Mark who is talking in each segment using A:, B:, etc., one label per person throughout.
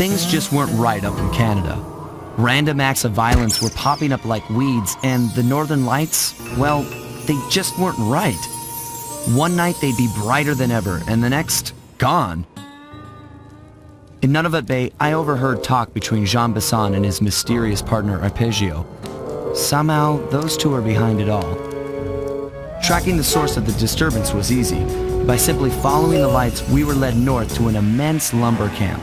A: things just weren't right up in Canada. Random acts of violence were popping up like weeds, and the Northern Lights, well, they just weren't right. One night they'd be brighter than ever, and the next, gone. In Nunavut Bay, I overheard talk between Jean Besson and his mysterious partner Arpeggio. Somehow, those two are behind it all. Tracking the source of the disturbance was easy. By simply following the lights, we were led north to an immense lumber camp.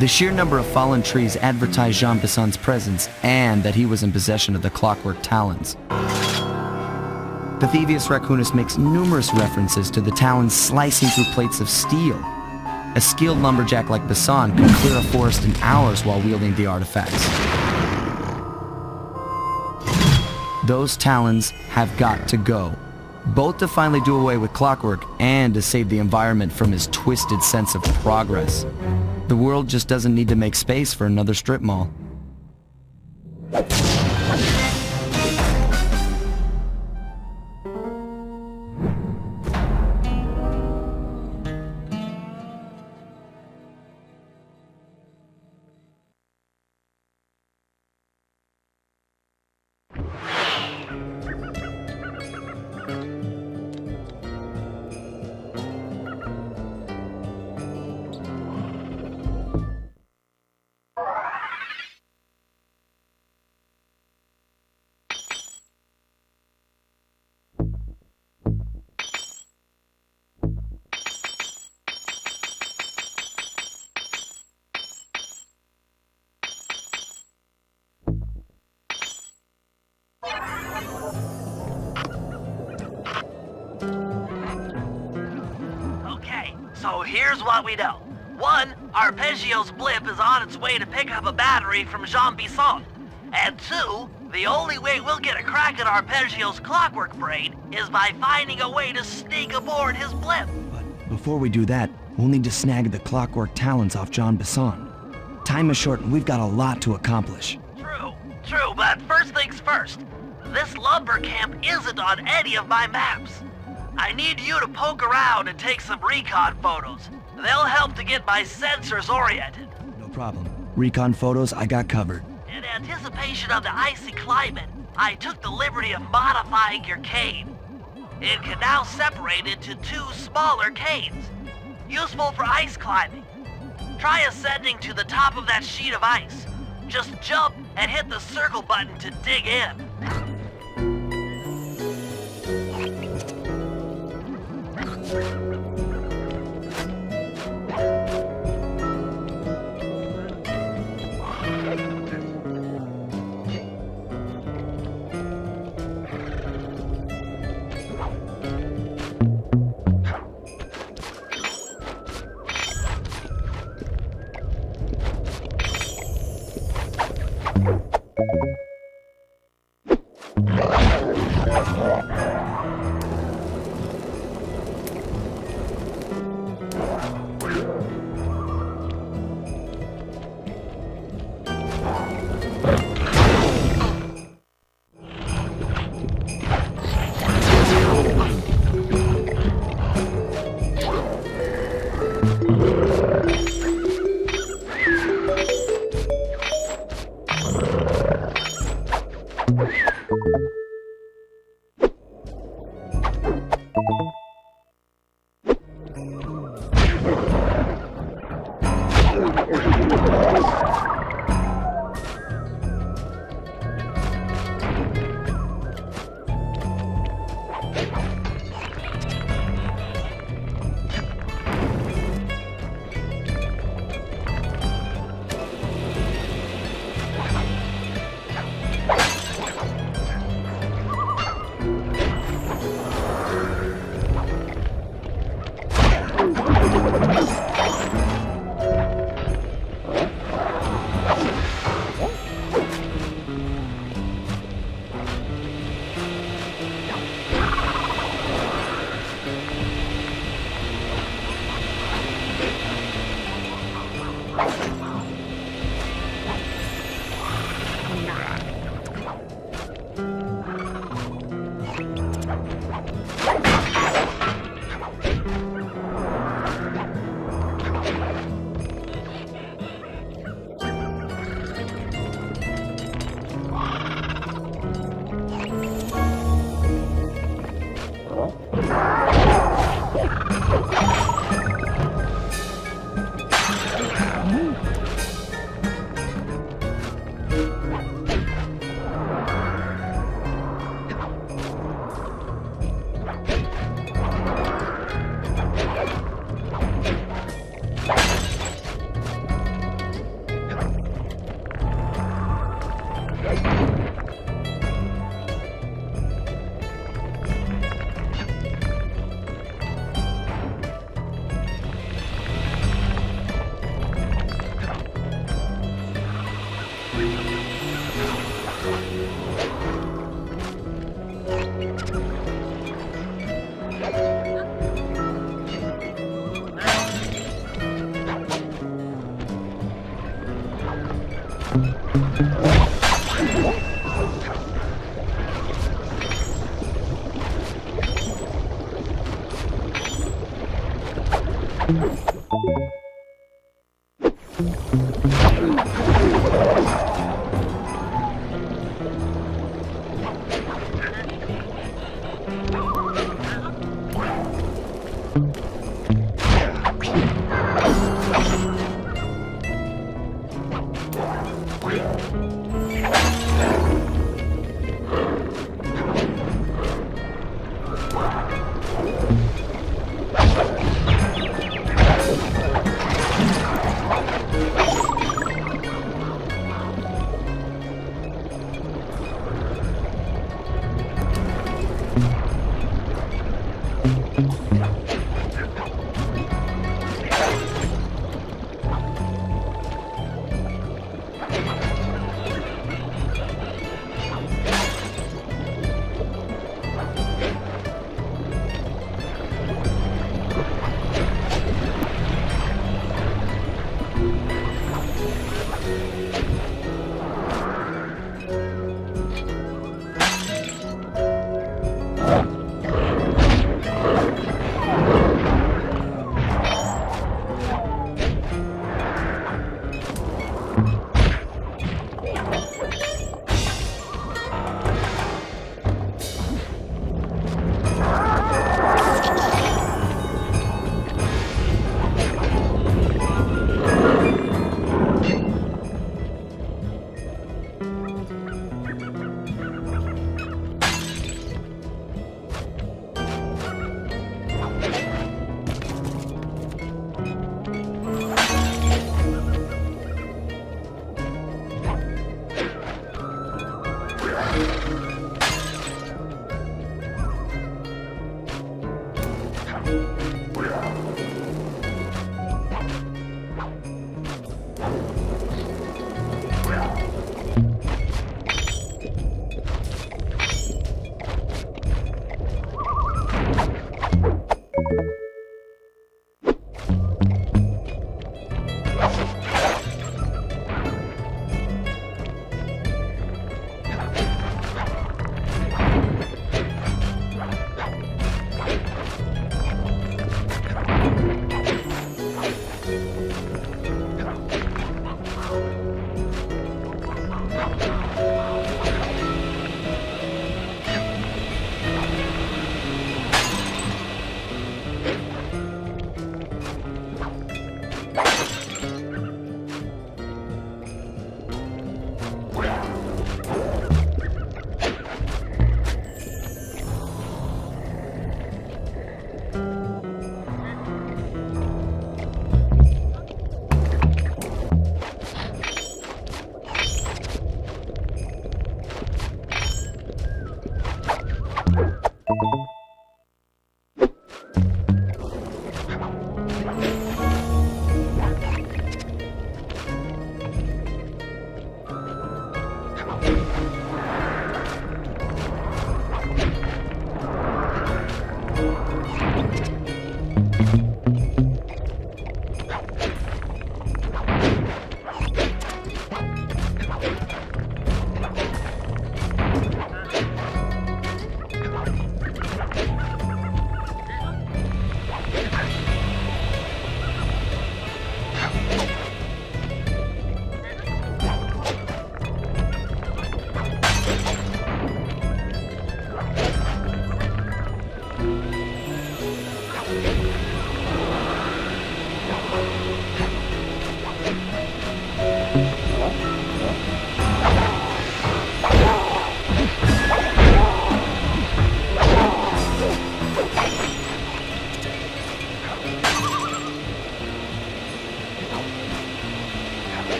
A: The sheer number of fallen trees advertised Jean Besson's presence and that he was in possession of the clockwork talons. The Thievius Raccoonus makes numerous references to the talons slicing through plates of steel. A skilled lumberjack like Besson could clear a forest in hours while wielding the artifacts. Those talons have got to go, both to finally do away with clockwork and to save the environment from his twisted sense of progress. The world just doesn't need to make space for another strip mall.
B: So here's what we know. 1, Arpeggio's blip is on its way to pick up a battery from Jean Besson. And 2, the only way we'll get a crack at Arpeggio's clockwork brain is by finding a way to sneak aboard his blip.
A: But before we do that, we'll need to snag the clockwork talons off Jean Besson. Time is short and we've got a lot to accomplish.
B: True, but first things first. This lumber camp isn't on any of my maps. I need you to poke around and take some recon photos. They'll help to get my sensors oriented.
A: No problem. Recon photos, I got covered.
B: In anticipation of the icy climate, I took the liberty of modifying your cane. It can now separate into 2 smaller canes, useful for ice climbing. Try ascending to the top of that sheet of ice. Just jump and hit the circle button to dig in.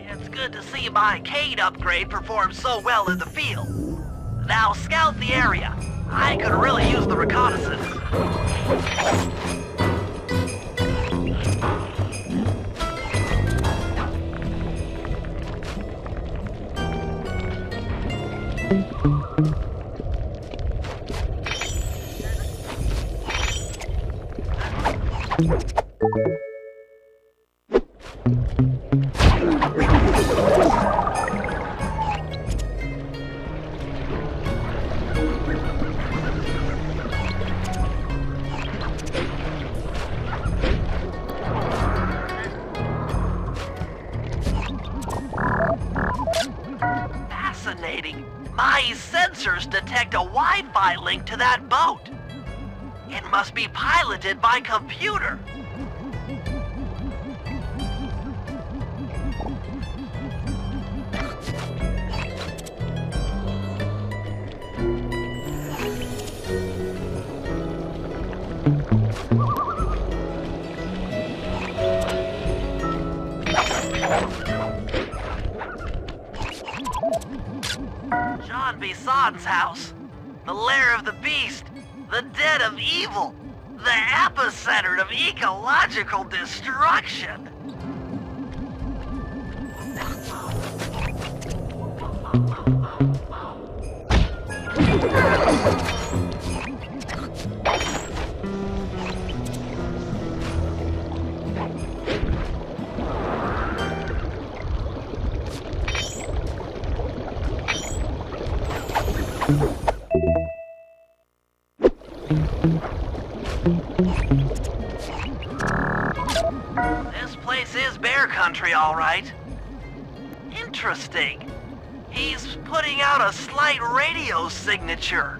B: It's good to see my Cade upgrade perform so well in the field. Now scout the area. I could really use the reconnaissance. Fascinating. My sensors detect a Wi-Fi link to that boat. It must be piloted by computer. John Bison's house. The lair of the beast. The den of evil. The epicenter of ecological destruction. This place is bear country, all right. Interesting. He's putting out a slight radio signature.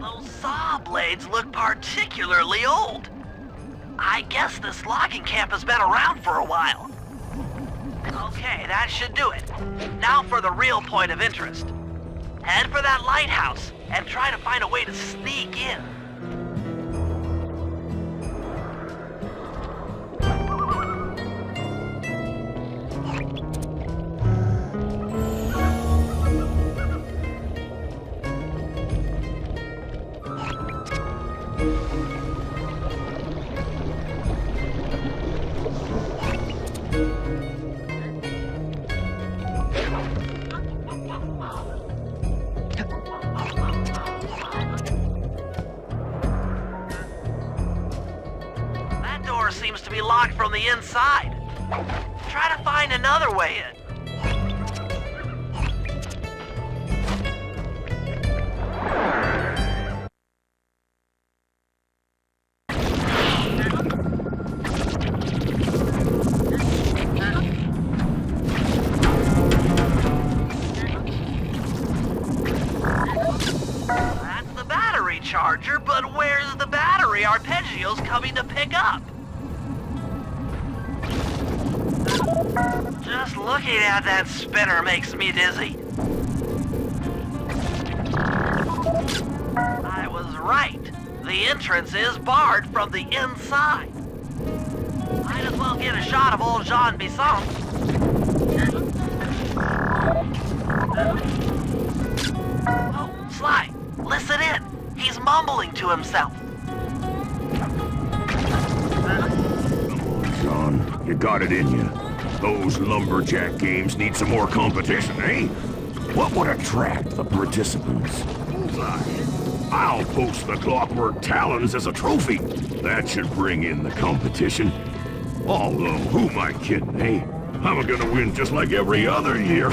B: Those saw blades look particularly old. I guess this logging camp has been around for a while. Okay, that should do it. Now for the real point of interest. Head for that lighthouse and try to find a way to sneak in. locked from the inside. Try to find another way in. That's the battery charger, but where's the battery Arpeggio's coming to pick up? Just looking at that spinner makes me dizzy. I was right. The entrance is barred from the inside. Might as well get a shot of old Jean Bisson. Oh, Sly, listen in. He's mumbling to himself.
C: John, you got it in you. Those lumberjack games need some more competition, eh? What would attract the participants? I'll post the clockwork talons as a trophy. That should bring in the competition. Although, who am I kidding, eh? I'm gonna win just like every other year.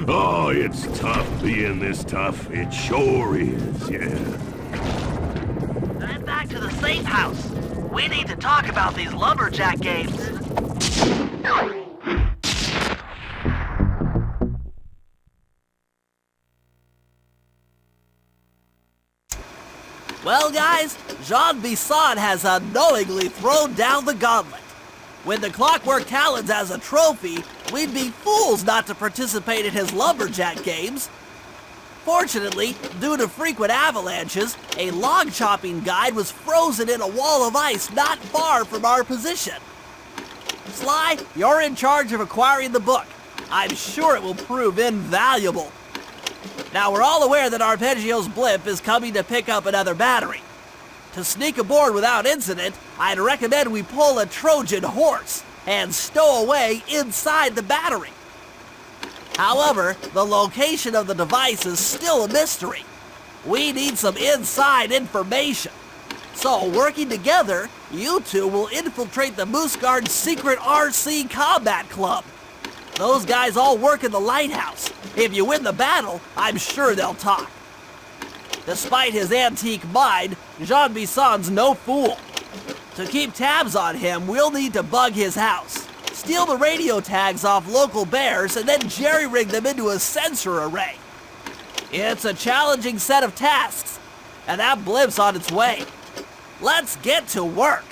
C: Oh, it's tough being this tough. It sure is, yeah.
B: Then back to the safe house. We need to talk about these lumberjack games. Well, guys, Jean Bisson has unknowingly thrown down the gauntlet. With the clockwork talons as a trophy, we'd be fools not to participate in his lumberjack games. Fortunately, due to frequent avalanches, a log chopping guide was frozen in a wall of ice not far from our position. Sly, you're in charge of acquiring the book. I'm sure it will prove invaluable. Now, we're all aware that Arpeggio's blimp is coming to pick up another battery. To sneak aboard without incident, I'd recommend we pull a Trojan horse and stow away inside the battery. However, the location of the device is still a mystery. We need some inside information. So, working together, you two will infiltrate the Moose Guard's secret RC combat club. Those guys all work in the Lighthouse. If you win the battle, I'm sure they'll talk. Despite his antique mind, Jean Bisson's no fool. To keep tabs on him, we'll need to bug his house, steal the radio tags off local bears, and then jerry-rig them into a sensor array. It's a challenging set of tasks, and that blimp's on its way. Let's get to work.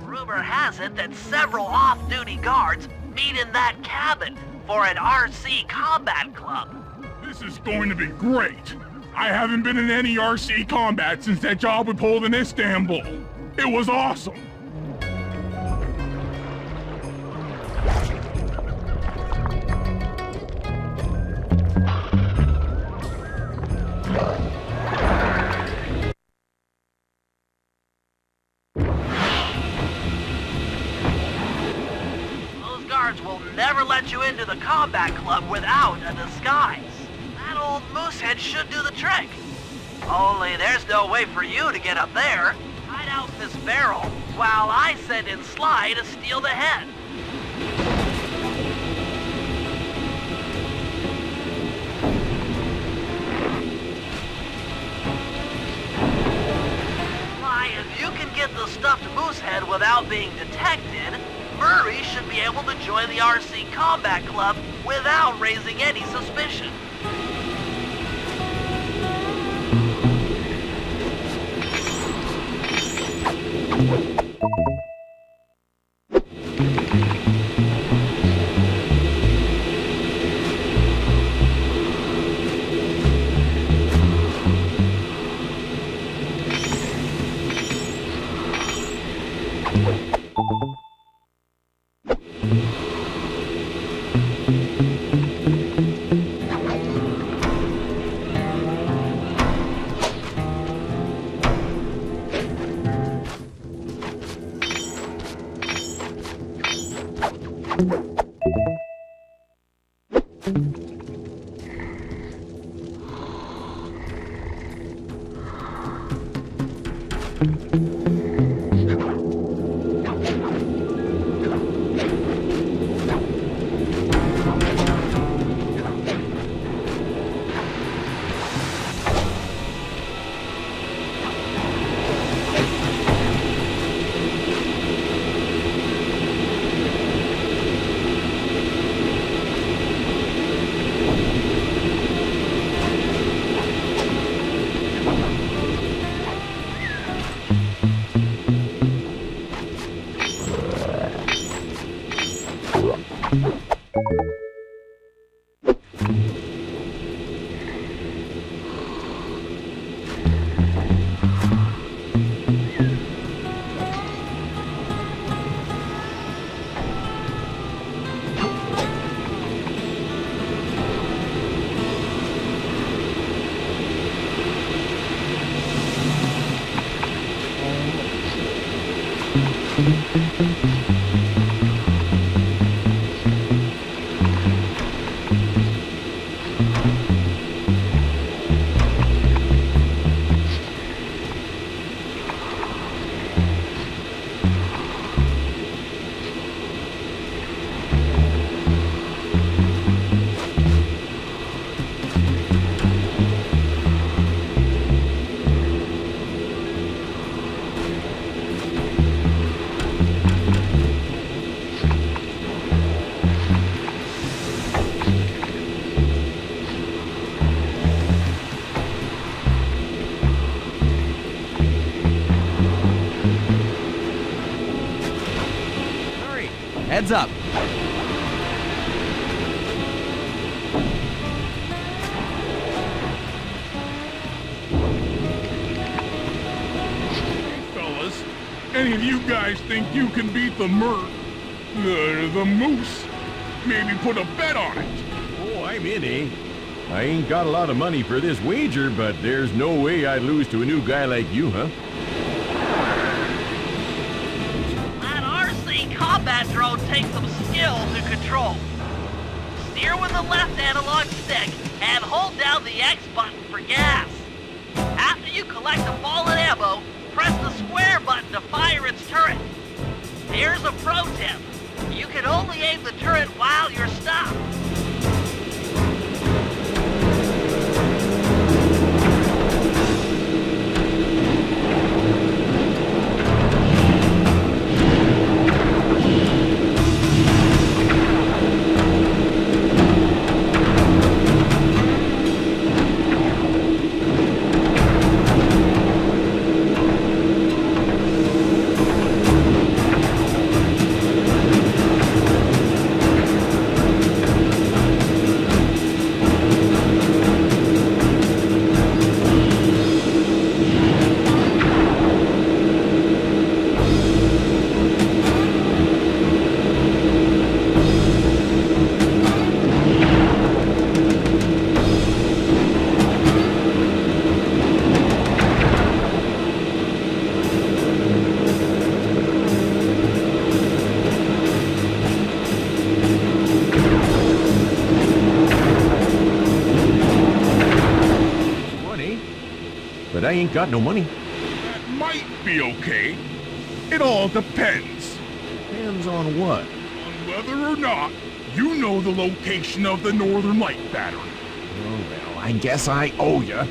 B: Rumor has it that several off-duty guards meet in that cabin for an RC combat club.
D: This is going to be great. I haven't been in any RC combat since that job we pulled in Istanbul. It was awesome.
B: Those guards will never let you into the combat club without a disguise. That old moosehead should do the trick. Only there's no way for you to get up there. Hide out in this barrel while I send in Sly to steal the head. Sly, if you can get the stuffed moosehead without being detected, Murray should be able to join the RC Combat Club without raising any suspicion.
A: Heads up.
D: Fellas, any of you guys think you can beat the the moose? Maybe put a bet on it.
E: Oh, I'm in, eh? I ain't got a lot of money for this wager, but there's no way I'd lose to a new guy like you, huh?
B: Combat drone takes some skill to control. Steer with the left analog stick and hold down the X button for gas. After you collect the fallen ammo, press the square button to fire its turret. Here's a pro tip. You can only aim the turret while you're stopped.
E: ain't got no money.
D: That might be okay. It all depends
E: Depends on what?
D: on whether or not you know the location of the Northern Light Battery.
E: Oh, well, I guess I owe ya.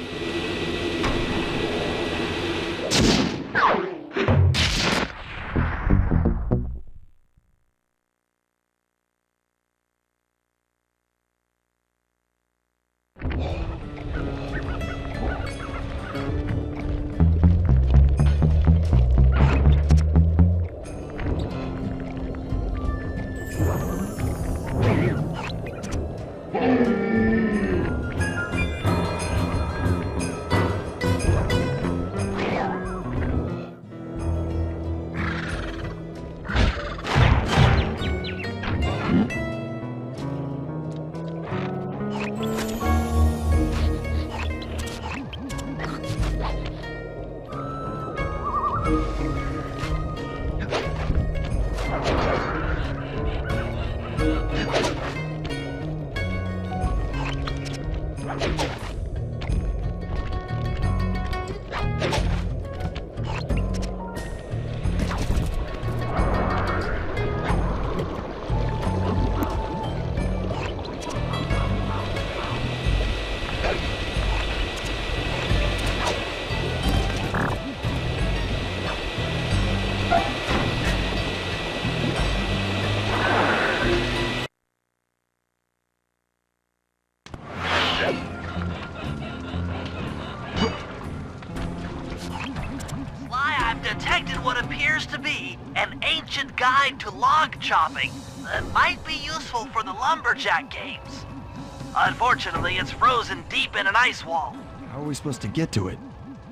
B: Detected what appears to be an ancient guide to log chopping that might be useful for the lumberjack games. Unfortunately, it's frozen deep in an ice wall.
A: How are we supposed to get to it?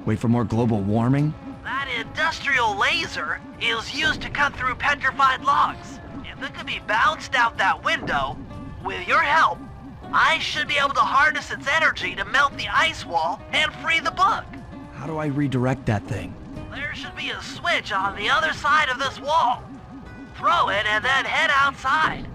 A: Wait for more global warming?
B: That industrial laser is used to cut through petrified logs. If it could be bounced out that window, with your help, I should be able to harness its energy to melt the ice wall and free the bug.
A: How do I redirect that thing?
B: There should be a switch on the other side of this wall. Throw it and then head outside.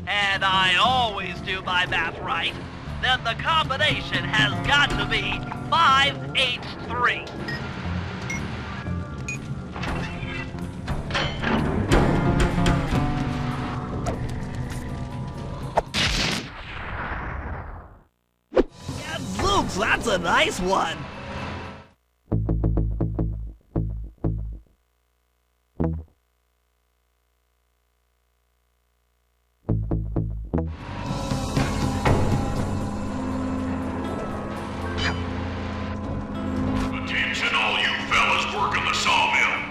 B: And I always do my math right, then the combination has got to be 583. Gadzooks, that's a nice one.
C: Attention all you fellas working the sawmill.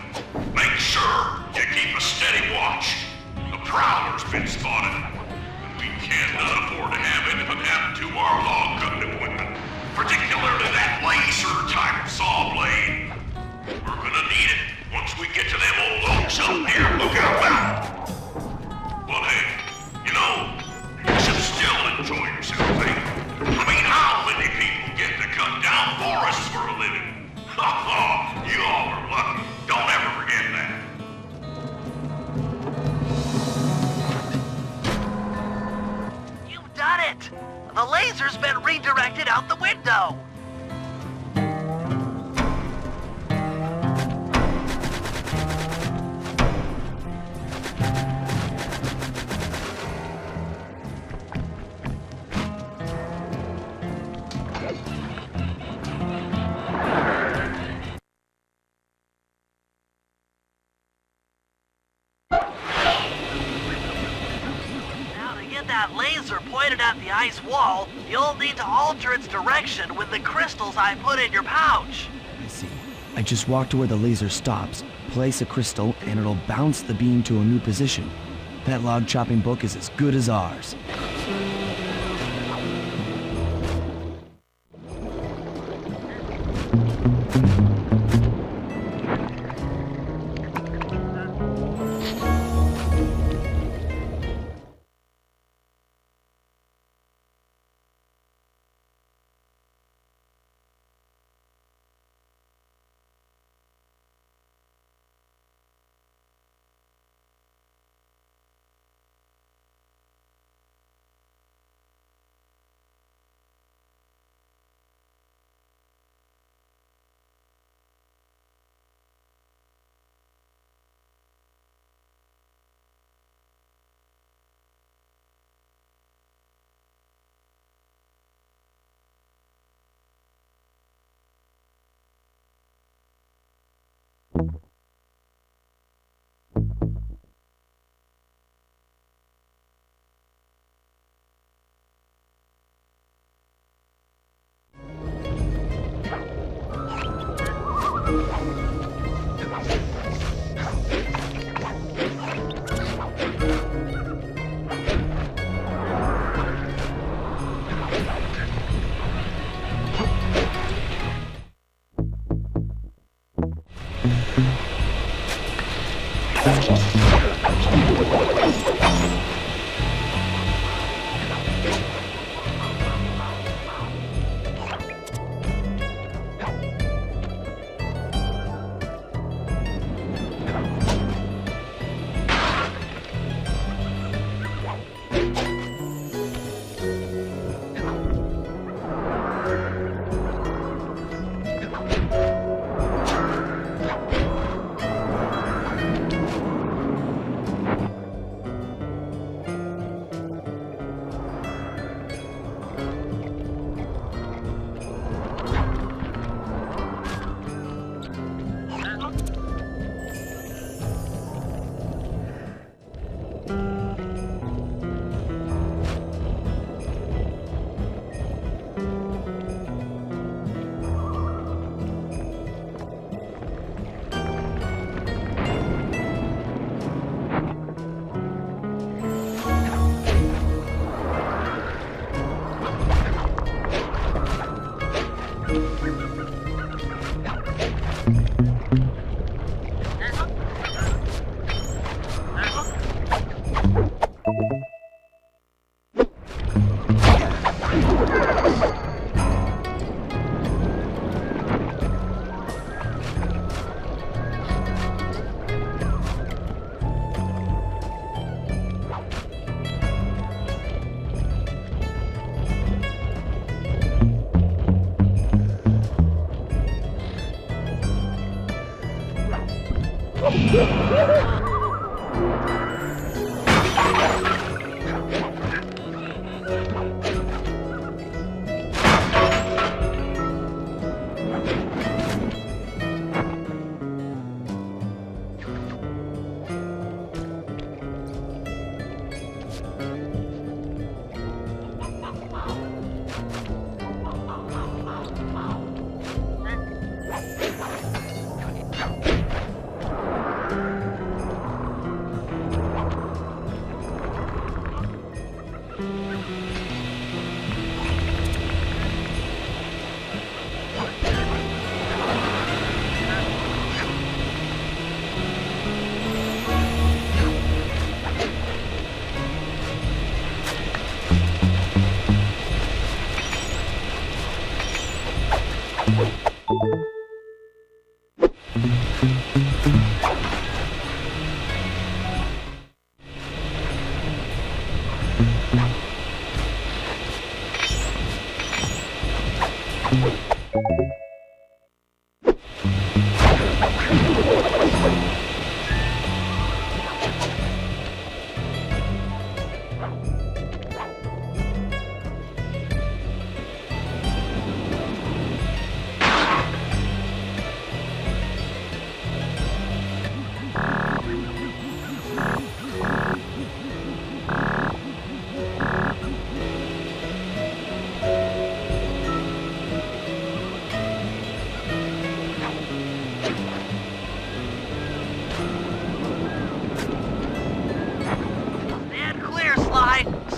C: camper's been spotted. And we cannot afford to have anything happen to our log cutting equipment. Particularly that laser-type saw blade. We're gonna need it once we get to them old oaks up near Lookout Mountain. But hey, you know, you should still enjoy yourself, eh? I mean, how many people get to cut down forests for a living? Ha ha! You all are lucky. Don't ever forget that.
B: You've done it! The laser's been redirected out the window! That laser pointed at the ice wall, you'll need to alter its direction with the crystals I put in your pouch.
A: I see. I just walk to where the laser stops, place a crystal, and it'll bounce the beam to a new position. That log chopping book is as good as ours.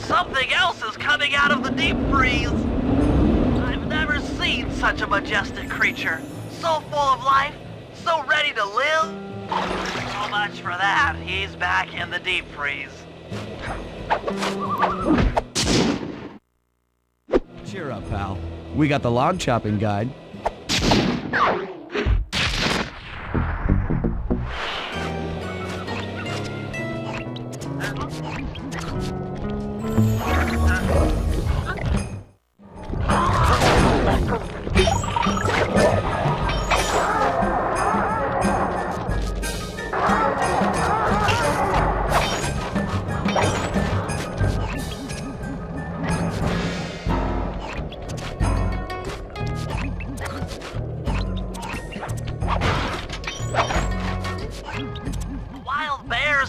B: Something else is coming out of the deep freeze. I've never seen such a majestic creature. So full of life, so ready to live. So much for that. He's back in the deep freeze.
A: Cheer up, pal. We got the log chopping guide.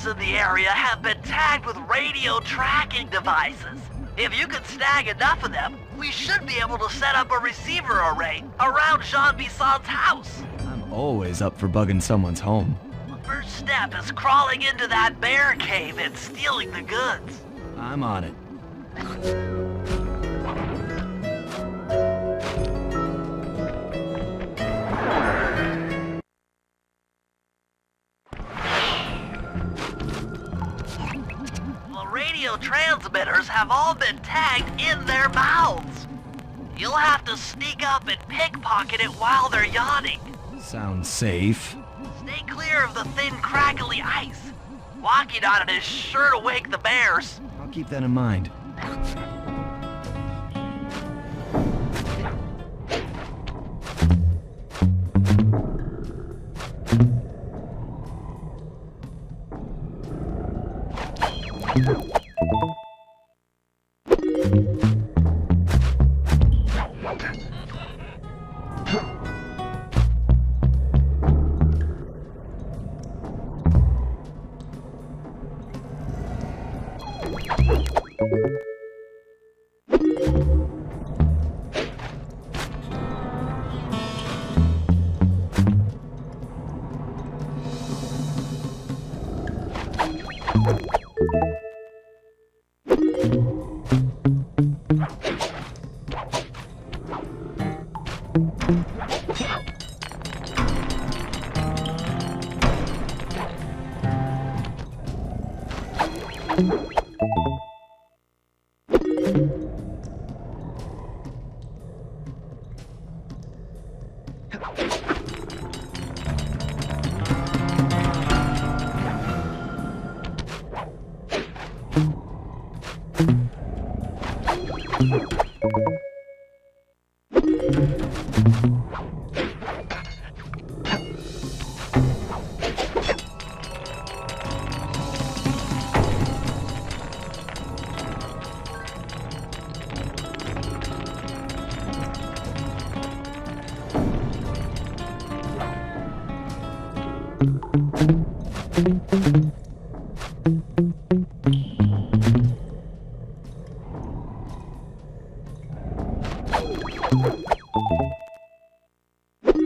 B: In the area have been tagged with radio tracking devices. If you can snag enough of them, we should be able to set up a receiver array around Jean Bisson's house.
A: I'm always up for bugging someone's home.
B: The first step is crawling into that bear cave and stealing the goods.
A: I'm on it.
B: Radio transmitters have all been tagged in their mouths. You'll have to sneak up and pickpocket it while they're yawning.
A: Sounds safe.
B: Stay clear of the thin, crackly ice. Walking on it is sure to wake the bears.
A: I'll keep that in mind.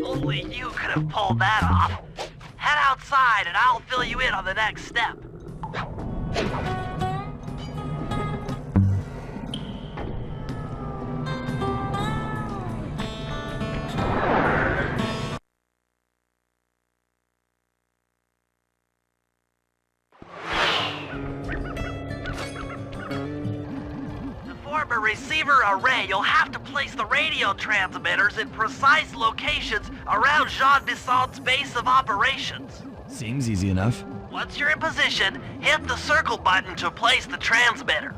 B: Only you could have pulled that off. Head outside and I'll fill you in on the next step. A receiver array, you'll have to place the radio transmitters in precise locations around Jean Bisson's base of operations.
A: Seems easy enough.
B: Once you're in position, hit the circle button to place the transmitter.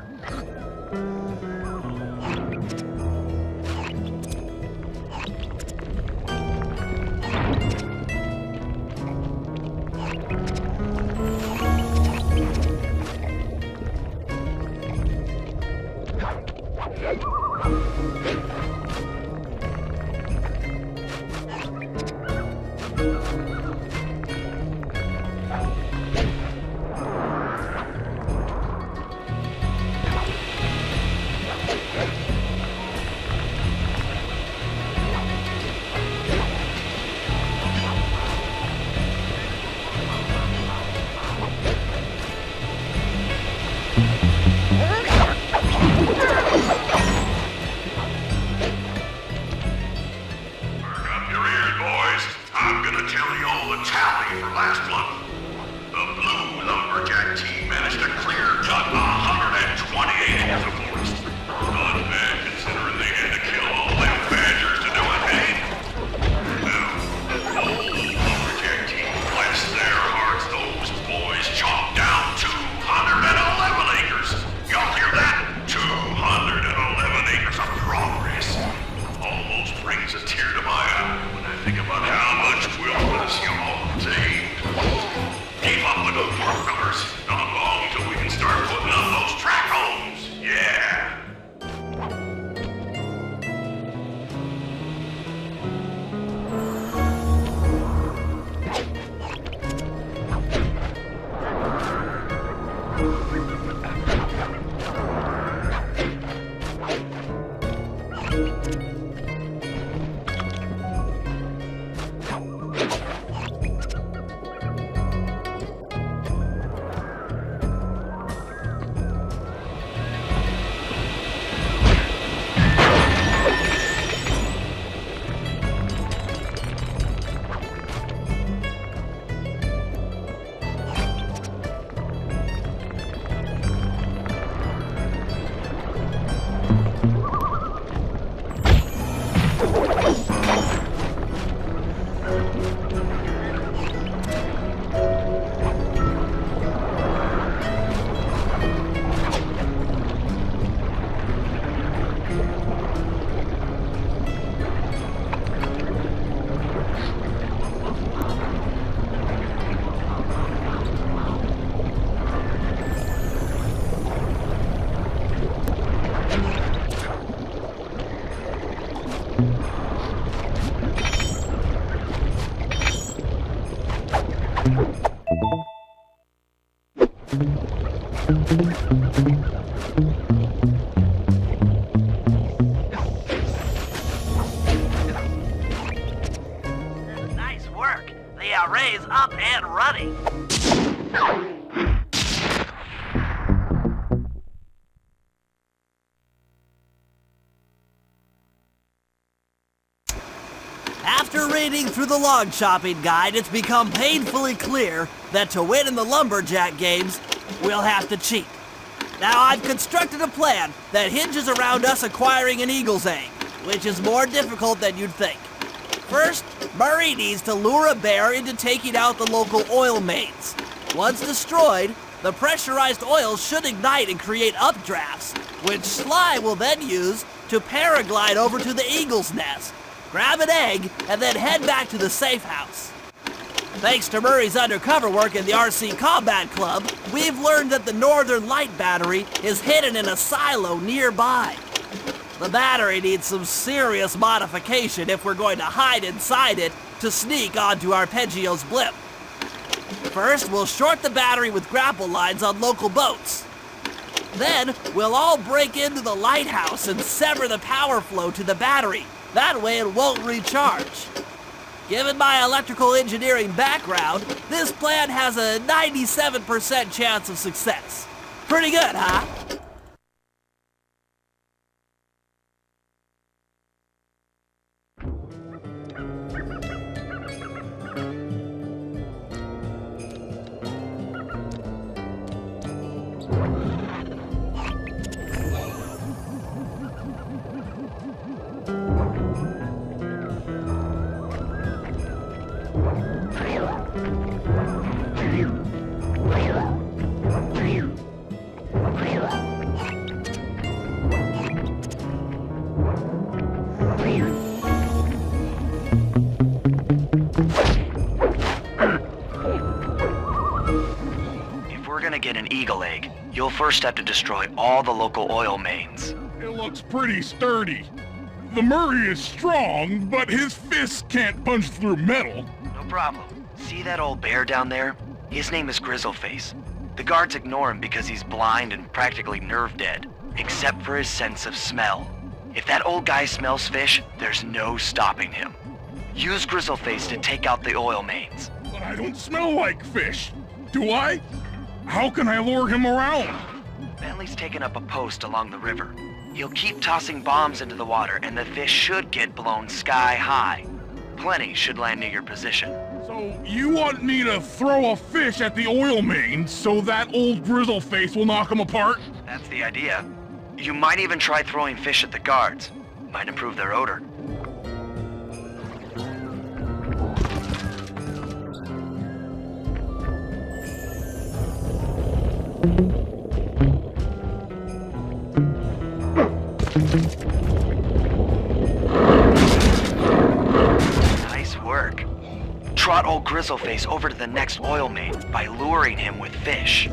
B: Nice work. The array's up and running. After reading through the log chopping guide, it's become painfully clear that to win in the lumberjack games, we'll have to cheat. Now, I've constructed a plan that hinges around us acquiring an eagle's egg, which is more difficult than you'd think. First, Murray needs to lure a bear into taking out the local oil mains. Once destroyed, the pressurized oil should ignite and create updrafts, which Sly will then use to paraglide over to the eagle's nest, grab an egg, and then head back to the safe house. Thanks to Murray's undercover work in the RC Combat Club, we've learned that the Northern Light Battery is hidden in a silo nearby. The battery needs some serious modification if we're going to hide inside it to sneak onto Arpeggio's blimp. First, we'll short the battery with grapple lines on local boats. Then, we'll all break into the lighthouse and sever the power flow to the battery. That way it won't recharge. Given my electrical engineering background, this plan has a 97% chance of success. Pretty good, huh?
A: get an eagle egg, you'll first have to destroy all the local oil mains.
D: It looks pretty sturdy. The Murray is strong, but his fists can't punch through metal.
A: No problem. See that old bear down there? His name is Grizzleface. The guards ignore him because he's blind and practically nerve dead, except for his sense of smell. If that old guy smells fish, there's no stopping him. Use Grizzleface to take out the oil mains.
D: But I don't smell like fish. Do I? How can I lure him around?
A: Bentley's taken up a post along the river. He'll keep tossing bombs into the water and the fish should get blown sky high. Plenty should land near your position.
D: So you want me to throw a fish at the oil main so that old Grizzleface will knock him apart?
A: That's the idea. You might even try throwing fish at the guards. Might improve their odor. Nice work. Trot old Grizzleface over to the next oil main by luring him with fish.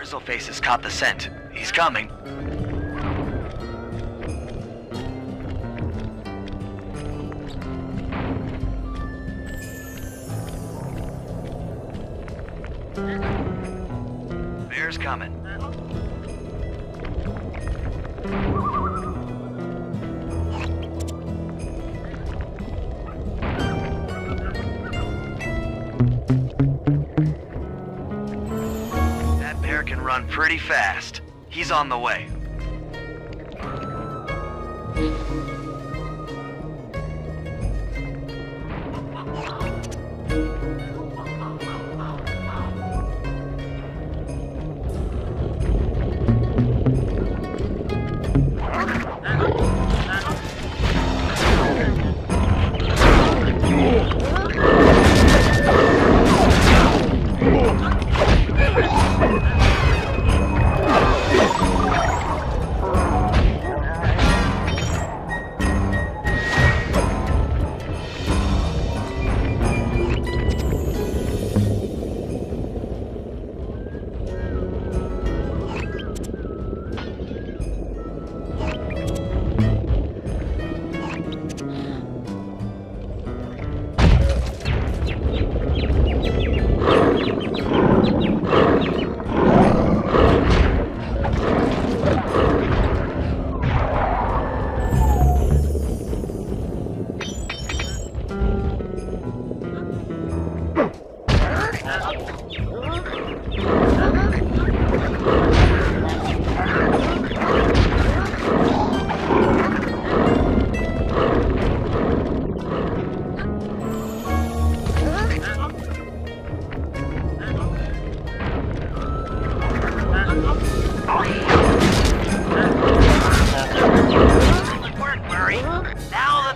A: Grizzleface has caught the scent. He's coming. Bear's coming. Can run pretty fast. He's on the way.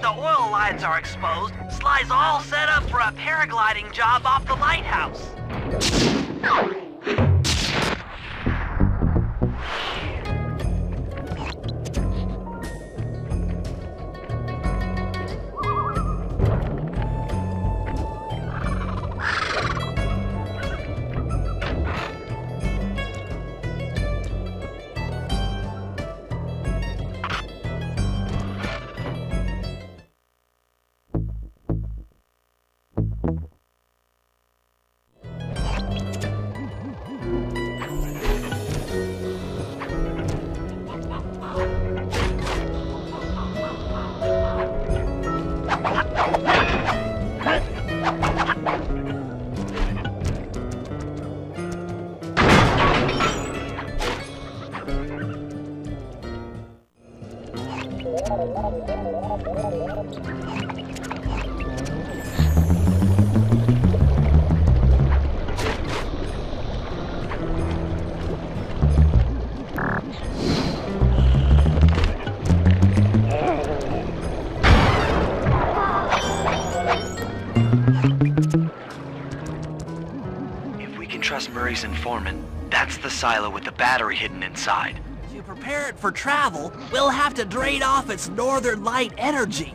B: the oil lines are exposed, Sly's all set up for a paragliding job off the lighthouse.
A: Trust Murray's informant. That's the silo with the battery hidden inside.
B: To prepare it for travel, we'll have to drain off its northern light energy.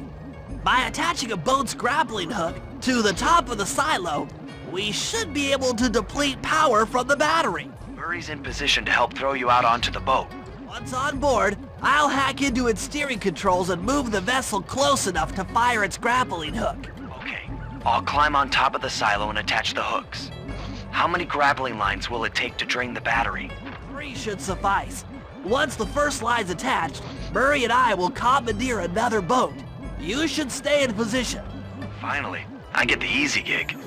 B: By attaching a boat's grappling hook to the top of the silo, we should be able to deplete power from the battery.
A: Murray's in position to help throw you out onto the boat.
B: Once on board, I'll hack into its steering controls and move the vessel close enough to fire its grappling hook.
A: Okay, I'll climb on top of the silo and attach the hooks. How many grappling lines will it take to drain the battery?
B: 3 should suffice. Once the first line's attached, Murray and I will commandeer another boat. You should stay in position.
A: Finally, I get the easy gig.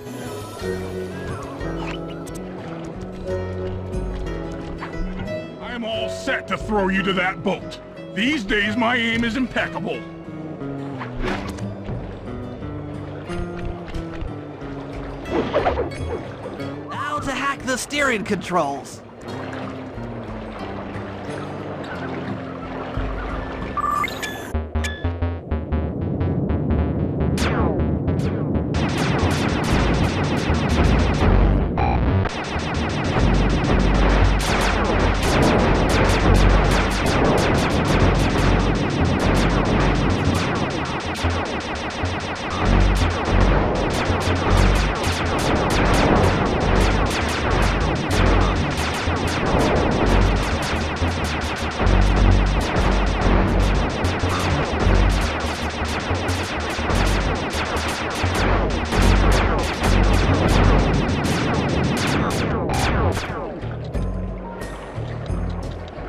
D: I'm all set to throw you to that boat. These days, my aim is impeccable.
B: Now to hack the steering controls.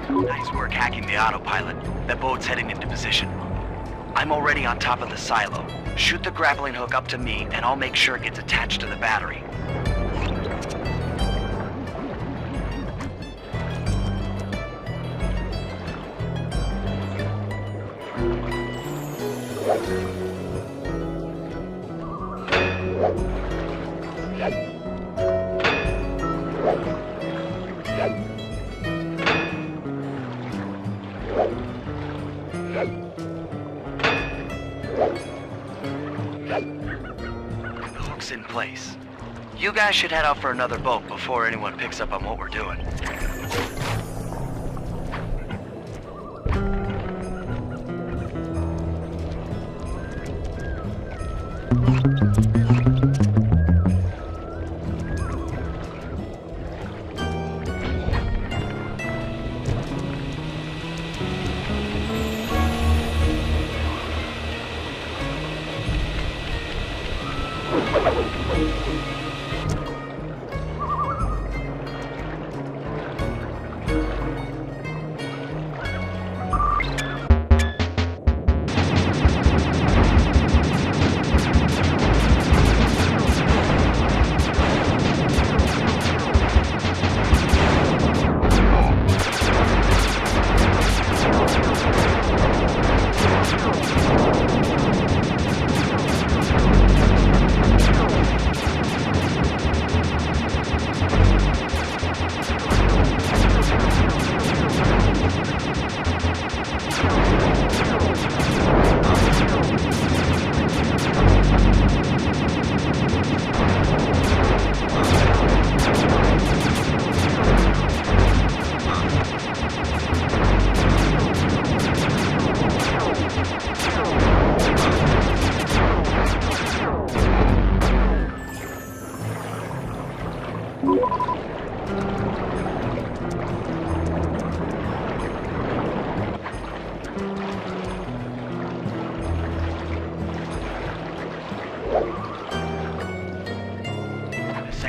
A: Nice work hacking the autopilot. That boat's heading into position. I'm already on top of the silo. Shoot the grappling hook up to me, and I'll make sure it gets attached to the battery. The hook's in place. You guys should head out for another boat before anyone picks up on what we're doing.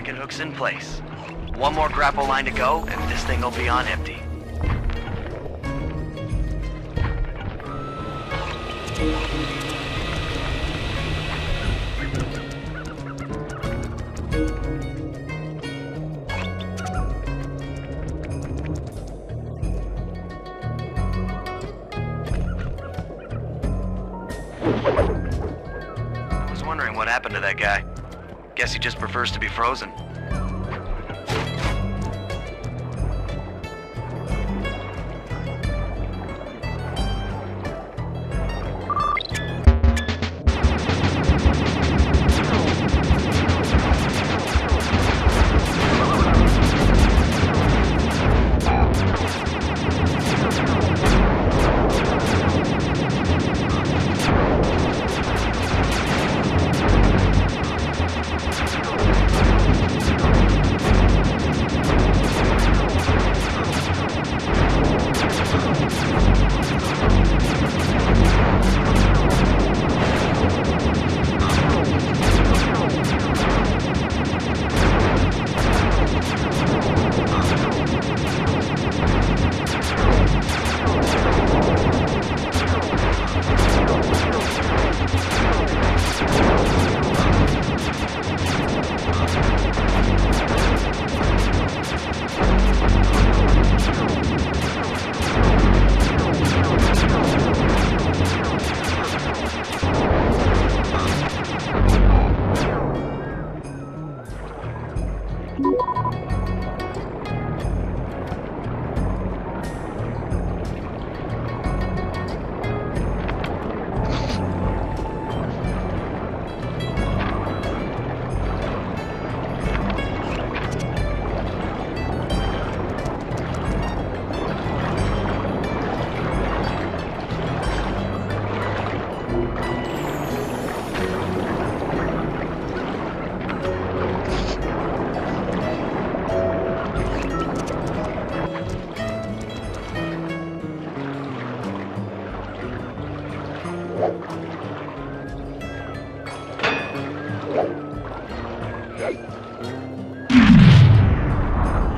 A: bracket hook's in place. One more grapple line to go, and this thing will be on empty. I was wondering what happened to that guy. Guess he just prefers to be frozen.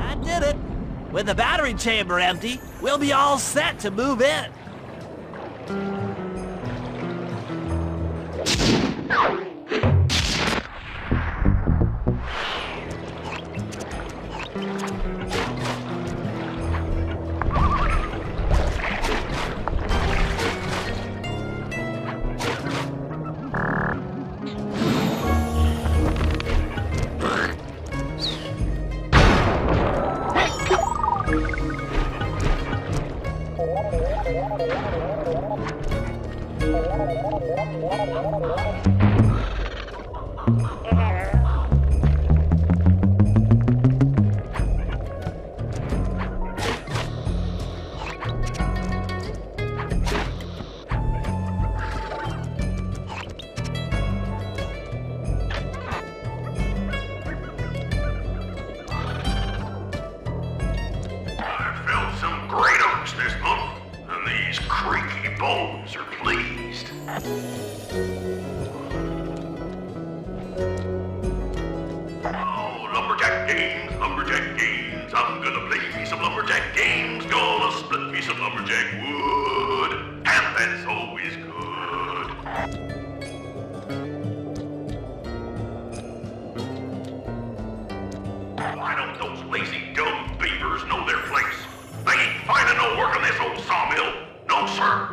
B: I did it! With the battery chamber empty, we'll be all set to move in.
C: bones are pleased. Oh, lumberjack games, I'm gonna play me some lumberjack games, gonna split me some lumberjack wood, and that's always good. Why don't those lazy dumb beavers know their place? They ain't finding no work on this old sawmill. No, sir.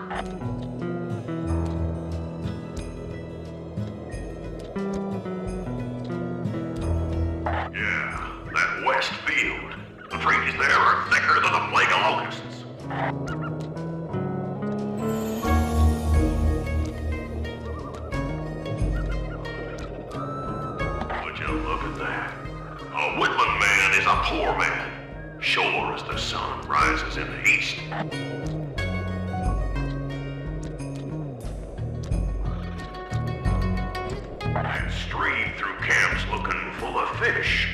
C: Yeah, that west field. The trees there are thicker than the plague of locusts. Would you look at that? A woodland man is a poor man, sure as the sun rises in the east. And stream through camps looking full of fish.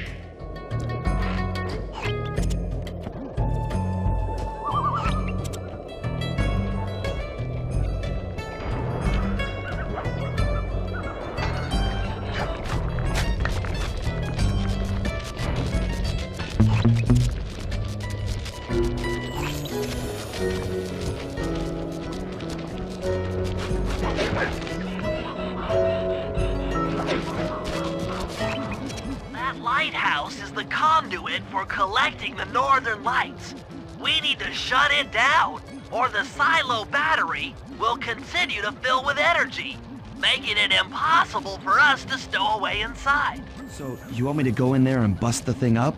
B: That lighthouse is the conduit for collecting the northern lights. We need to shut it down, or the silo battery will continue to fill with energy, making it impossible for us to stow away inside.
A: So, you want me to go in there and bust the thing up?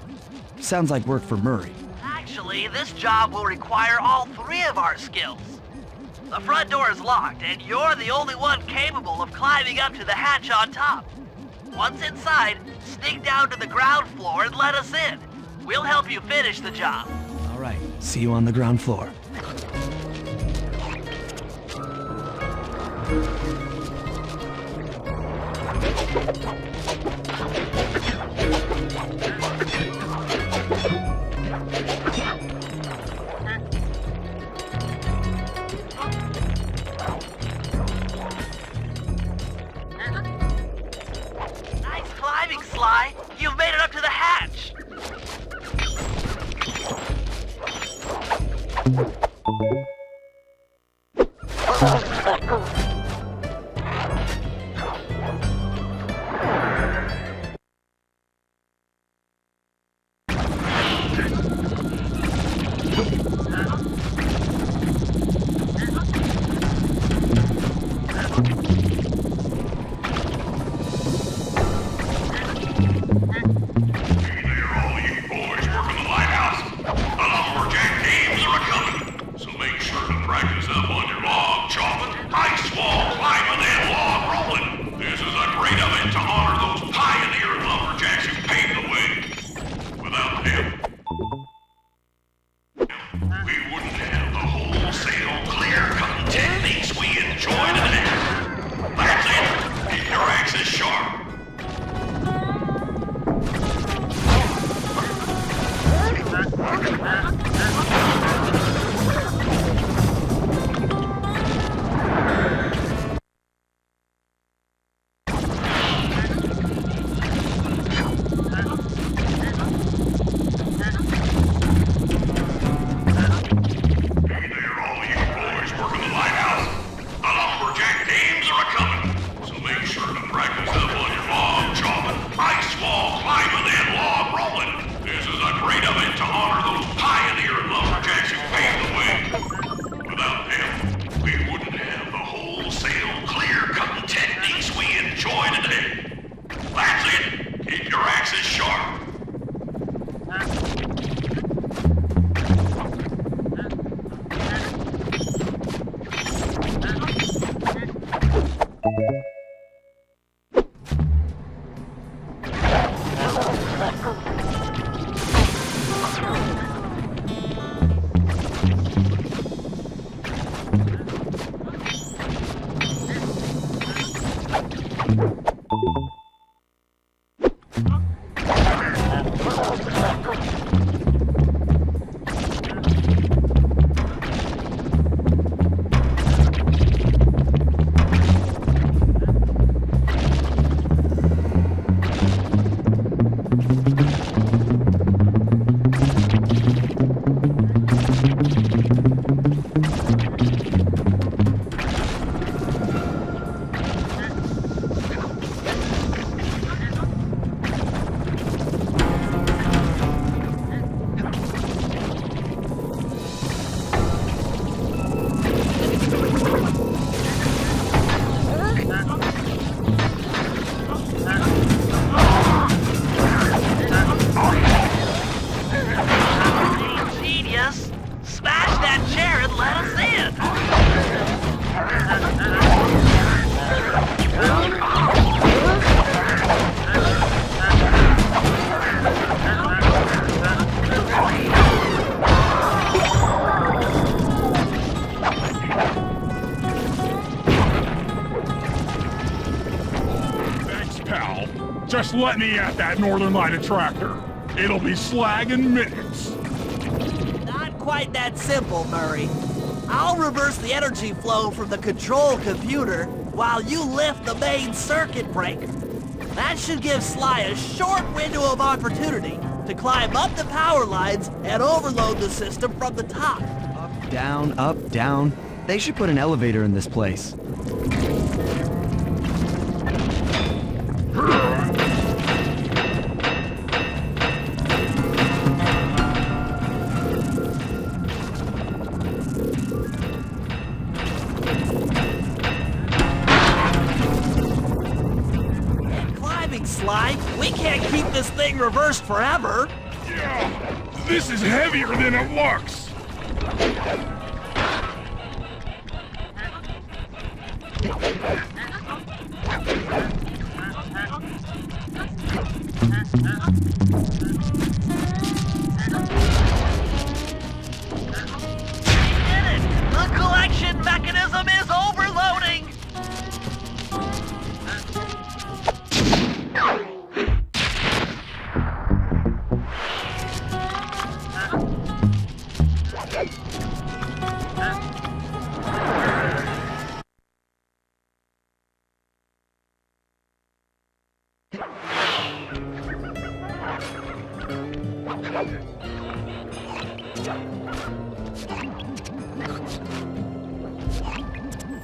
A: Sounds like work for Murray.
B: Actually, this job will require all three of our skills. The front door is locked, and you're the only one capable of climbing up to the hatch on top. Once inside, sneak down to the ground floor and let us in. We'll help you finish the job.
A: All right, see you on the ground floor.
B: Nice climbing, Sly. You've made it up to the hatch.
C: All you boys working the lighthouse, the lumberjack teams are coming. So make sure to practice up on your log chopping, ice wall climbing, and log rolling. This is a great event to honor those pioneer lumberjacks who paved the way. Without them, we wouldn't have the wholesale clear-cutting techniques we enjoy today. That's it. Keep your axes sharp.
D: Just let me at that northern light attractor. It'll be slag in minutes.
B: Not quite that simple, Murray. I'll reverse the energy flow from the control computer while you lift the main circuit breaker. That should give Sly a short window of opportunity to climb up the power lines and overload the system from the top.
A: Up, down, up, down. They should put an elevator in this place.
B: Sly. We can't keep this thing reversed forever.
D: Yeah, this is heavier than it looks.
B: The collection mechanism is overloading!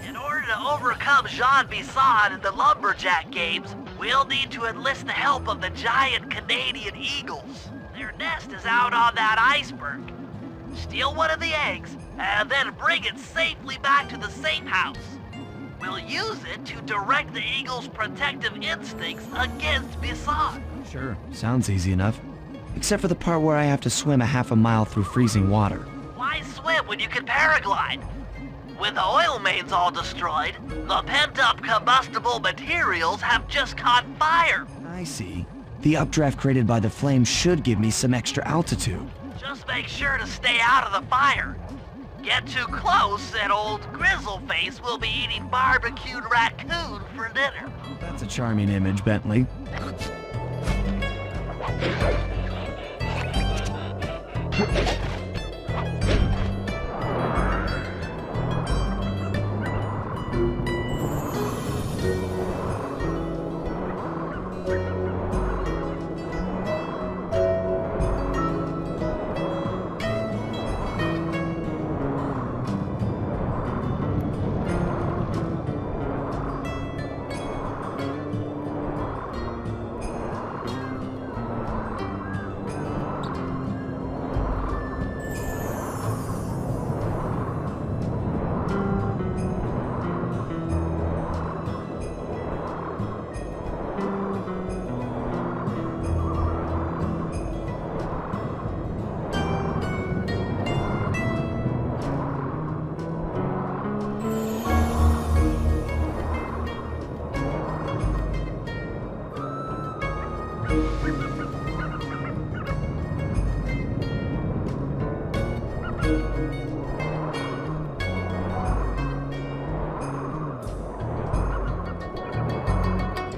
B: In order to overcome Jean Bisson in the lumberjack games, we'll need to enlist the help of the giant Canadian eagles. Their nest is out on that iceberg. Steal one of the eggs, and then bring it safely back to the safe house. We'll use it to direct the eagle's protective instincts against Bisson.
A: Sure, sounds easy enough. Except for the part where I have to swim a half a mile through freezing water.
B: Why swim when you can paraglide? With the oil mains all destroyed, the pent-up combustible materials have just caught fire.
A: I see. The updraft created by the flame should give me some extra altitude.
B: Just make sure to stay out of the fire. Get too close and old Grizzle Face will be eating barbecued raccoon for dinner.
A: That's a charming image, Bentley.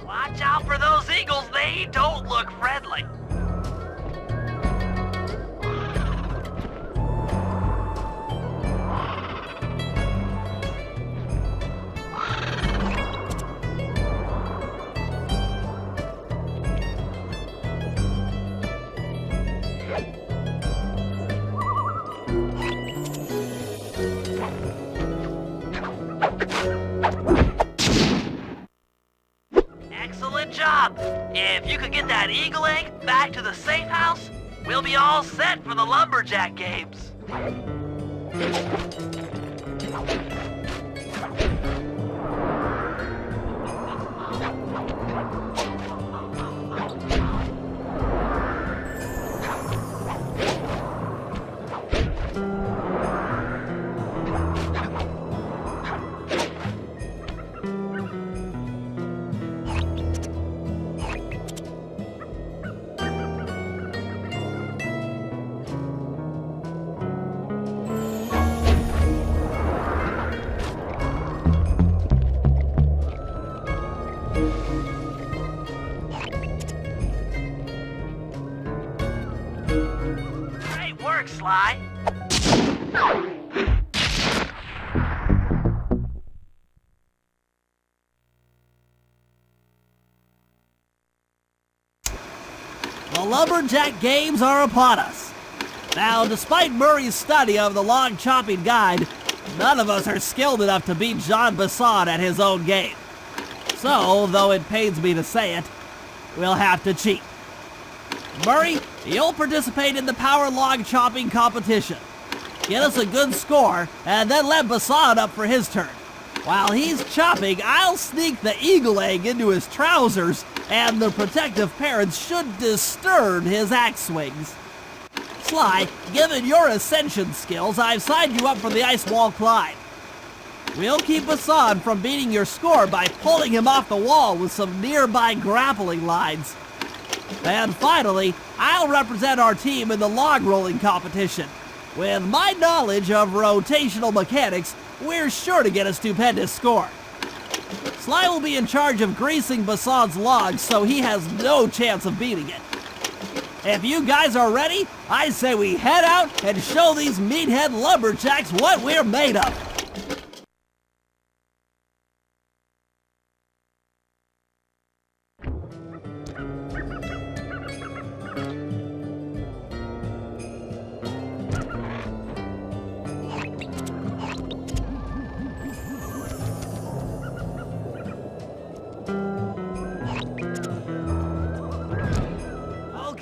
B: Watch out for those eagles, they don't look friendly. Excellent job! If you could get that eagle egg back to the safe house, we'll be all set for the lumberjack games. Great work, Sly. The lumberjack games are upon us. Now, despite Murray's study of the log chopping guide, none of us are skilled enough to beat Jean Bisson at his own game. So, though it pains me to say it, we'll have to cheat. Murray, you'll participate in the power log chopping competition. Get us a good score, and then let Bisson up for his turn.
F: While he's chopping, I'll sneak the eagle egg into his trousers, and the protective parents should disturb his axe swings. Sly, given your ascension skills, I've signed you up for the ice wall climb. We'll keep Hassan from beating your score by pulling him off the wall with some nearby grappling lines. And finally, I'll represent our team in the log rolling competition. With my knowledge of rotational mechanics, we're sure to get a stupendous score. Sly will be in charge of greasing Bassan's logs, so he has no chance of beating it. If you guys are ready, I say we head out and show these meathead lumberjacks what we're made of.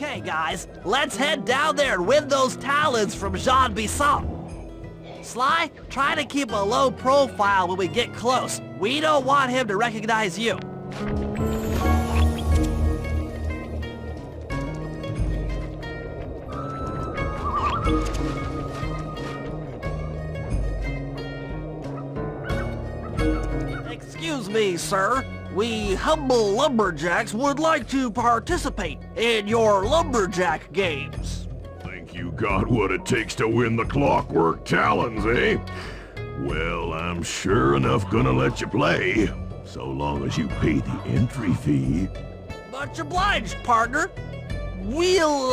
F: Okay, guys, let's head down there and win those talons from Jean Bisson. Sly, try to keep a low profile when we get close. We don't want him to recognize you. Excuse me, sir. We humble lumberjacks would like to participate in your lumberjack games.
C: Think you got what it takes to win the Clockwork Talons, eh? Well, I'm sure enough gonna let you play, so long as you pay the entry fee.
F: Much obliged, partner. We'll,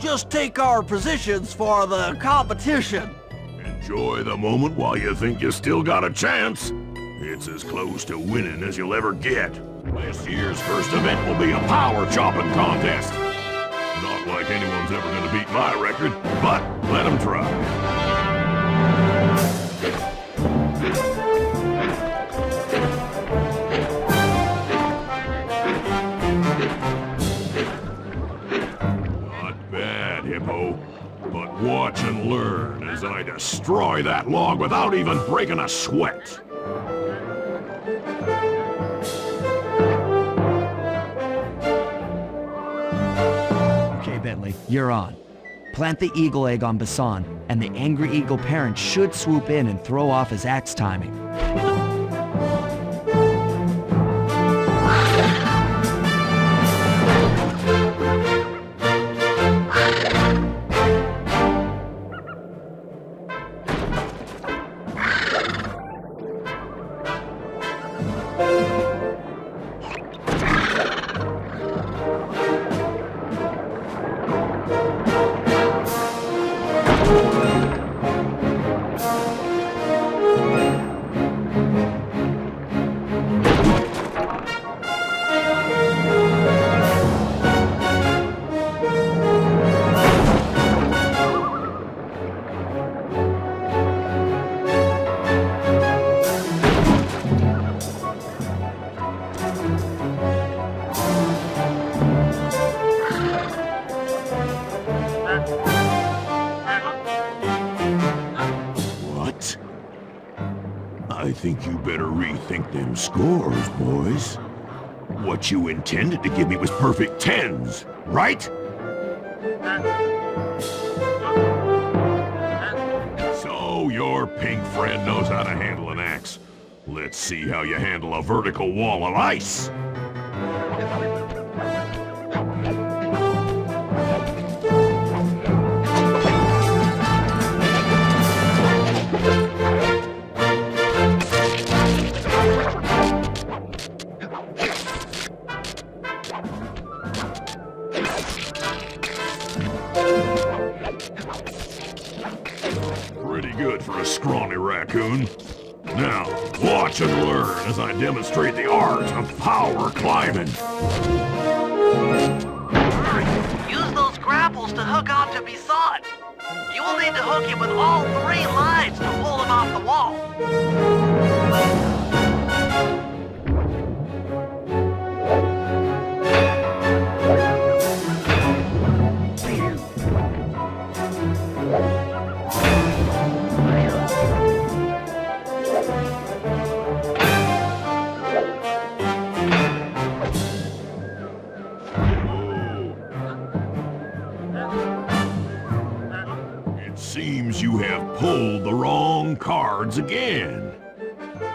F: just take our positions for the competition.
C: Enjoy the moment while you think you still got a chance. It's as close to winning as you'll ever get. This year's first event will be a power chopping contest. Not like anyone's ever gonna beat my record, but let them try. Not bad, Hippo. But watch and learn as I destroy that log without even breaking a sweat.
A: Okay, Bentley, you're on. Plant the eagle egg on Bassan, and the angry eagle parent should swoop in and throw off his axe timing. I think you better rethink them scores, boys. What you intended to give me was perfect tens, right? So your pink friend knows how to handle an axe. Let's see how you handle a vertical wall of ice. Pretty good for a scrawny raccoon. Now, watch and learn as I demonstrate the art of power climbing.
B: Use those grapples to hook onto Bisson. You will need to hook him with all 3 lines to pull him off the wall.
C: pulled the wrong cards again.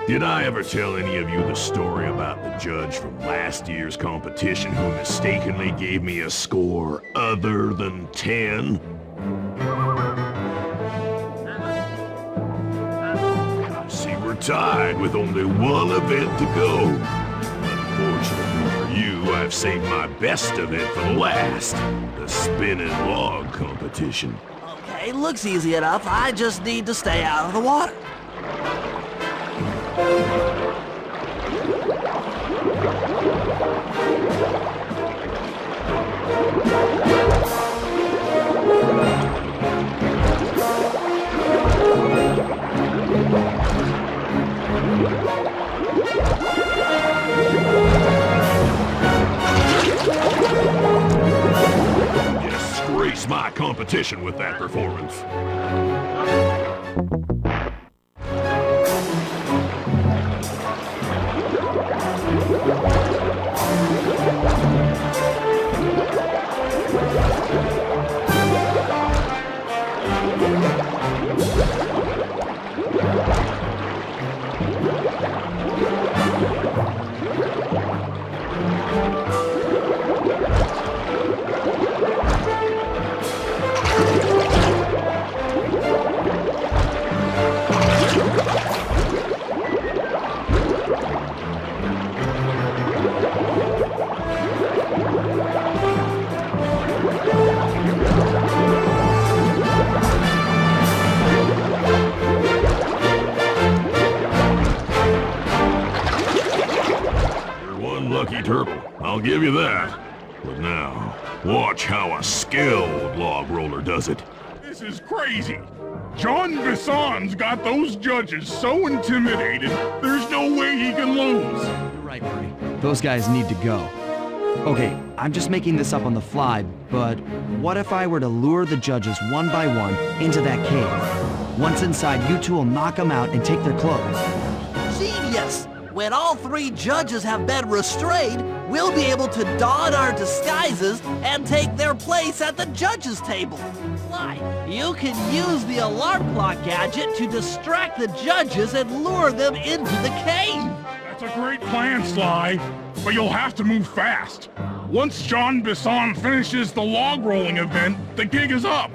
C: Did I ever tell any of you the story about the judge from last year's competition who mistakenly gave me a score other than 10? I see we're tied with only one event to go. Unfortunately for you, I've saved my best event for the last, the spinning log competition.
B: Okay, looks easy enough. I just need to stay out of the water.
C: Disgrace my competition with that performance. Lucky turtle, I'll give you that. But now, watch how a skilled log roller does it.
D: This is crazy. John Bisson's got those judges so intimidated, there's no way he can lose.
A: You're right, Murray. Those guys need to go. Okay, I'm just making this up on the fly, but what if I were to lure the judges one by one into that cave? Once inside, you two will knock them out and take their clothes.
B: Genius! When all three judges have been restrained, we'll be able to don our disguises and take their place at the judges' table. Why, you can use the alarm clock gadget to distract the judges and lure them into the cave.
D: That's a great plan, Sly, but you'll have to move fast. Once John Bisson finishes the log rolling event, the gig is up.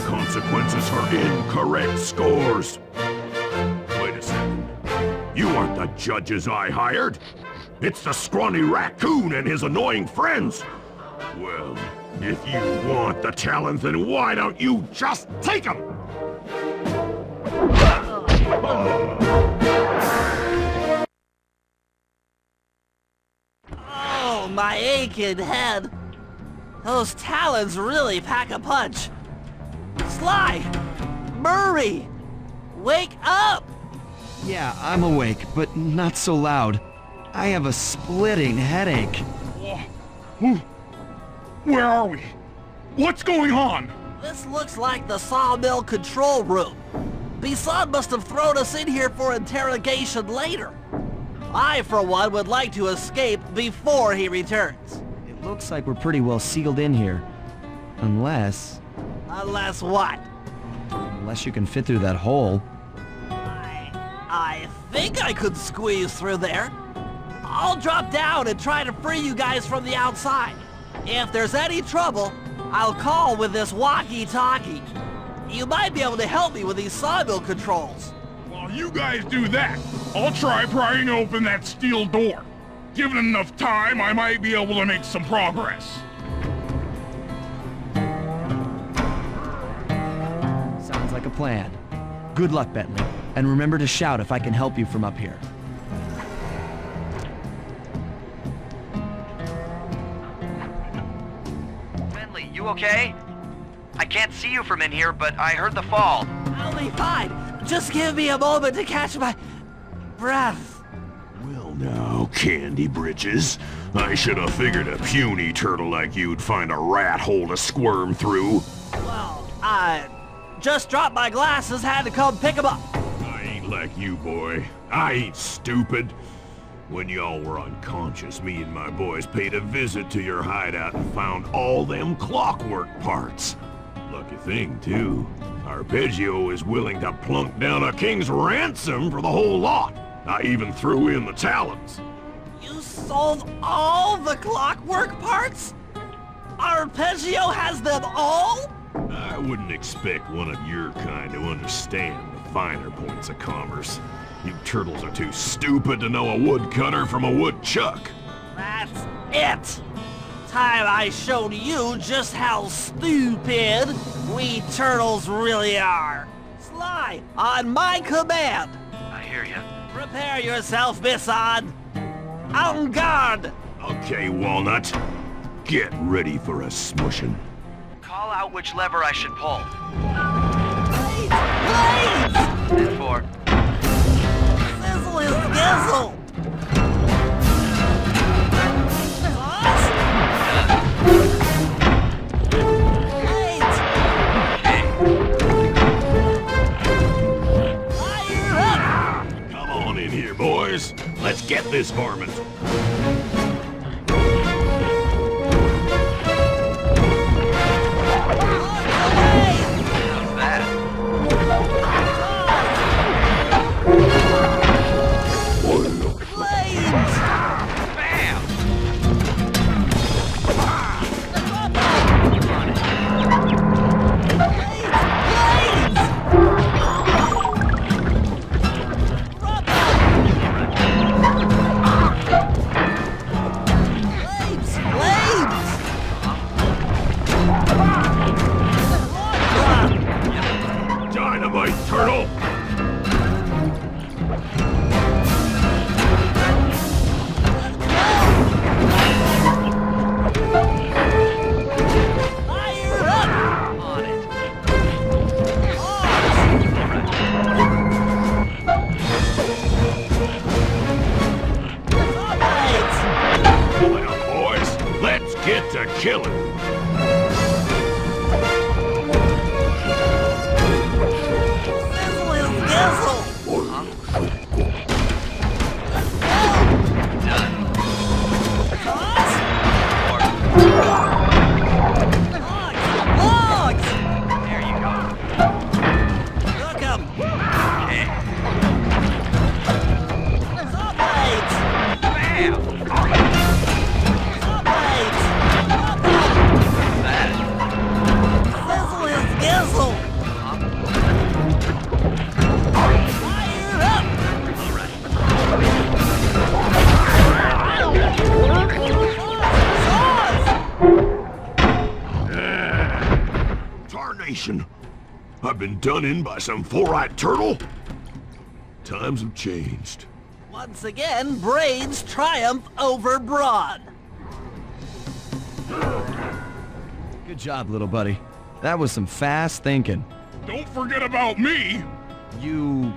C: Consequences for incorrect scores. Wait a second. You aren't the judges I hired. It's the scrawny raccoon and his annoying friends. Well, if you want the talent, then why don't you just take them?
B: Oh, my aching head. Those talons really pack a punch. Sly!
F: Murray! Wake up!
A: Yeah, I'm awake, but not so loud. I have a splitting headache.
D: Where are we? What's going on?
F: This looks like the sawmill control room. Bisson must have thrown us in here for interrogation later. I, for one, would like to escape before he returns.
A: It looks like we're pretty well sealed in here. Unless
F: What?
A: Unless you can fit through that hole.
F: I think I could squeeze through there. I'll drop down and try to free you guys from the outside. If there's any trouble, I'll call with this walkie-talkie. You might be able to help me with these sawmill controls.
D: While you guys do that, I'll try prying open that steel door. Given enough time, I might be able to make some progress.
A: Sounds like a plan. Good luck, Bentley. And remember to shout if I can help you from up here.
G: Bentley, you okay? I can't see you from in here, but I heard the fall.
F: I'll be fine. Just give me a moment to catch my breath.
C: Well now, Candy Britches. I should have figured a puny turtle like you'd find a rat hole to squirm through.
F: Well, I just dropped my glasses, had to come pick them up.
C: I ain't like you, boy. I ain't stupid. When y'all were unconscious, me and my boys paid a visit to your hideout and found all them clockwork parts. Lucky thing, too. Arpeggio is willing to plunk down a king's ransom for the whole lot. I even threw in the talons.
F: You sold all the clockwork parts? Arpeggio has them all?
C: I wouldn't expect one of your kind to understand the finer points of commerce. You turtles are too stupid to know a woodcutter from a woodchuck.
F: That's it. Time I showed you just how stupid we turtles really are. Sly, on my command.
G: I hear you.
F: Prepare yourself, Bisson. En garde.
C: Okay, Walnut. Get ready for a smushing.
G: Call out which lever I should pull.
F: Blades!
G: And for...
F: Sizzle is gizzle. Blades! Fire up!
C: Come on in here, boys. Let's get this varmint.
G: How's that?
F: Blades!
G: Bam!
C: Dynamite, turtle!
G: On it.
C: Well, boys, let's get to killing.
G: There you go. Okay. Bam!
C: Tarnation! I've been done in by some four-eyed turtle? Times have changed.
F: Once again, brains triumph over brawn.
A: Good job, little buddy. That was some fast thinking.
D: Don't forget about me!
A: You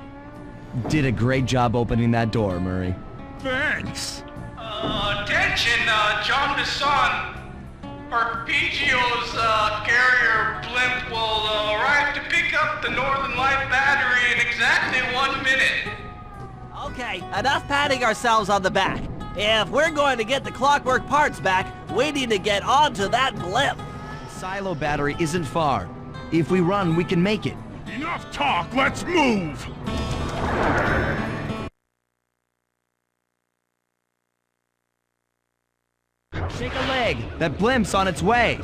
A: did a great job opening that door, Murray.
D: Thanks!
H: Attention, John Bisson. Arpeggio's carrier blimp will arrive to pick up the Northern Light battery in exactly 1 minute.
F: Okay, enough patting ourselves on the back. If we're going to get the clockwork parts back, we need to get onto that blimp.
A: The silo battery isn't far. If we run, we can make it.
D: Enough talk, let's move!
A: Shake a leg. That blimp's on its way.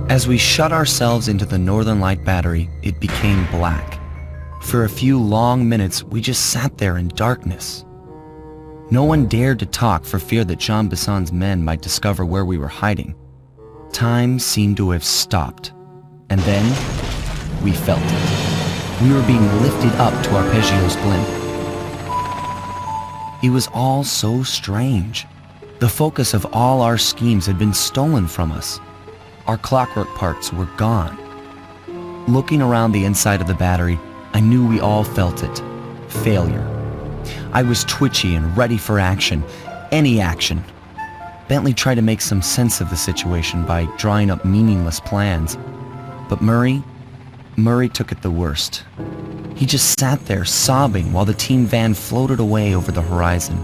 A: As we shut ourselves into the Northern Light battery, it became black. For a few long minutes, we just sat there in darkness. No one dared to talk for fear that Jean Bisson's men might discover where we were hiding. Time seemed to have stopped. And then, we felt it. We were being lifted up to Arpeggio's blimp. It was all so strange. The focus of all our schemes had been stolen from us. Our clockwork parts were gone. Looking around the inside of the battery, I knew we all felt it. Failure. I was twitchy and ready for action. Any action. Bentley tried to make some sense of the situation by drawing up meaningless plans. But Murray took it the worst. He just sat there sobbing while the team van floated away over the horizon.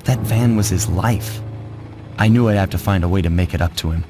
A: That van was his life. I knew I'd have to find a way to make it up to him.